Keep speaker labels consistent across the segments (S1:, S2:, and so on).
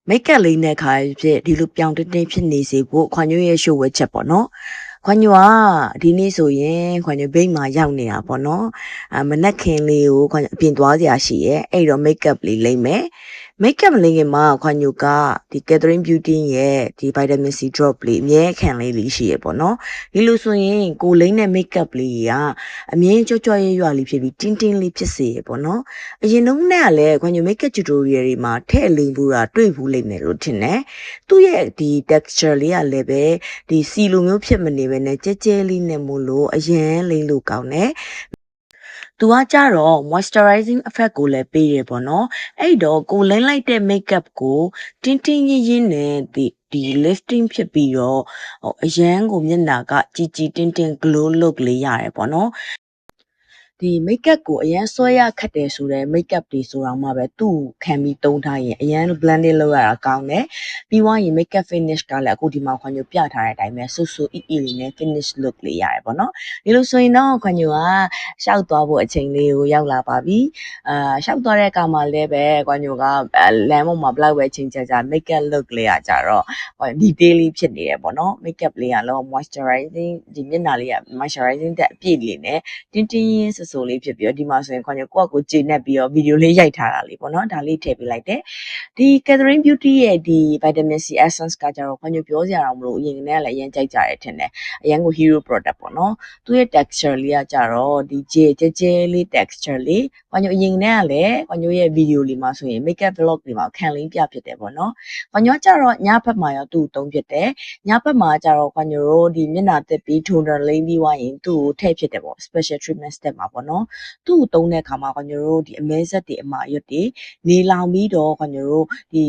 S1: မိတ်ကပ်လေးနဲ့ခါဖြစ်ဒီလိုပြောင်းတင်းတင်းဖြစ်နေစေဖို့ခွန်ညိုရဲ့ရှို့ဝဲချက်ပေါ့နော်ခွန်ညိုကဒီနေ့ဆိုရင်ခွန်ညိုဘိတ်မှာရောက်နေတာပေါ့နော်မနက်ခင်းလေးကိုခွန်ညိုအပြင်သွားစရာရှိရဲ့အဲ့တော့မိတ်ကပ်လေးလိမ့်မယ်မိတ်ကပ်မလိမ့်ခင်မှာခွန်ညိုကဒီ Catherine Beauty ရဲ့ဒီ vitamin C drop လေးအမြဲခံလေးရှိရပေါ့နော်ဒီလိုဆိုရင်ကိုလိမ့်တဲ့မိတ်ကပ်လေးကအမြဲကြောကြောရွရွလေးဖြစ်ပြီးတင်းတင်းလေးဖြစ်စေရပေါ့နော်အရင်တုန်းကလည်းခွန်ညို makeup tutorial တွေမှာထည့်လိမ့်ဘူးတာတွေ့ဘူးလိမ့်မယ်လို့ထင်တယ်သူ့ရဲ့ဒီ texture လေးကလည်းပဲဒီစီလိုမျိုးဖြစ်မနေပဲနဲ့ကြဲကြဲလေးနဲ့မို့လို့အရင်လိမ့်လို့ကောင်းတယ်သူကကြတော့ moisturizing effect ကိုလည်းပေးရပေါ့နော်အဲ့တော့ကိုလိမ့်လိုက်တဲ့ makeup ကိုတင်းတင်းရင်းရင်းနဲ့ဒီ lifting ဖြစ်ပြီးတော့အရန်ကိုမျက်နှာကကြည်ကြည်တင်းတင်း glow look လေးရတယ်ပေါ့နော်ဒီ makeup ကိုအရန်ဆွဲရခတ်တယ်ဆိုတော့ makeup တွေဆိုတော့မှပဲသူ့ခံပြီးတုံးထားရင်အရန် blending လုပ်ရတာကောင်းတယ်ပြီးွားရင် makeup finish ကလည်းအခုဒီမှာခွန်ညိုပြထားတဲ့အတိုင်းပဲဆူဆူအီအီလေးနဲ့ finish look လေးရတယ်ပေါ့နော်ဒီလိုဆိုရင်တော့ခွန်ညိုကရှောက်သွားဖို့အချိန်လေးကိုရောက်လာပါပြီရှောက်သွားတဲ့အခါမှာလည်းပဲခွန်ညိုကလမ်းပေါ်မှာဘလောက်ပဲချိန်ကြာ makeup look လေးကကြတော့ detail လေးဖြစ်နေတယ်ပေါ့နော် makeup လေးကလော moisturizing ဒီမျက်နှာလေးက moisturizing တဲ့အပြည့်လေးနဲ့တင်းတင်းဆူဆူလေးဖြစ်ပြီးတော့ဒီမှာဆိုရင်ခွန်ညိုကိုယ့်ကိုကျေနပ်ပြီးတော့ဗီဒီယိုလေးရိုက်ထားတာလေးပေါ့နော်ဒါလေးထည့်ပေးလိုက်တယ်ဒီ Catherine Beauty ရဲ့ဒီ vitamin C essence ကကြတော့ခွန်ညိုပြောစရာတော့မလိုအရင်ကလည်းအရင်ကြိုက်ကြတယ်ထင်တယ်အရင်ကို hero product ပေါ့နော်သူ့ရဲ့ texture လေးကကြတော့ဒီကြဲလေး texture လေးခွန်ညိုအရင်ကလည်းခွန်ညိုရဲ့ဗီဒီယိုလေးမှာဆိုရင် makeup vlog တွေမှာခံလင်းပြဖြစ်တယ်ပေါ့နော်ခွန်ညိုကကြတော့ညဘက်မှာရောသူ့ကိုသုံးဖြစ်တယ်ညဘက်မှာကြတော့ခွန်ညိုတို့ဒီမျက်နှာတက်ပြီး toner လိမ့်ပြီးွားရင်သူ့ကိုထည့်ဖြစ်တယ်ပေါ့ special treatment step မှာပေါ့နော်သူ့ကိုသုံးတဲ့အခါမှာခွန်ညိုတို့ဒီအမဲဆက်တွေအမာရွတ်တွေနေလောင်ပြီးတော့ခွန်ညိုတို့ဒီ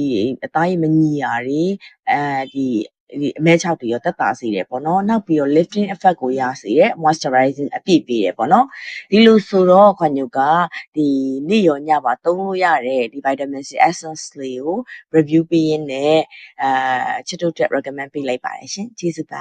S1: အသားရည်မညီရာတွေဒီအမဲချောက်တွေရောတက်တာစေတယ်ပေါ့နော်နောက်ပြီးတော့ lifting effect ကိုရစေတယ် moisturizing အပြည့်ပေးတယ်ပေါ့နော်ဒီလိုဆိုတော့ခွန်ညိုကဒီနေ့ရောညပါသုံးလို့ရတဲ့ဒီ vitamin C essence လေးကို review ပေးရင်းနဲ့ချစ်တို့တက် recommend ပေးလိုက်ပါတယ်ရှင်ကျေးဇူးပါ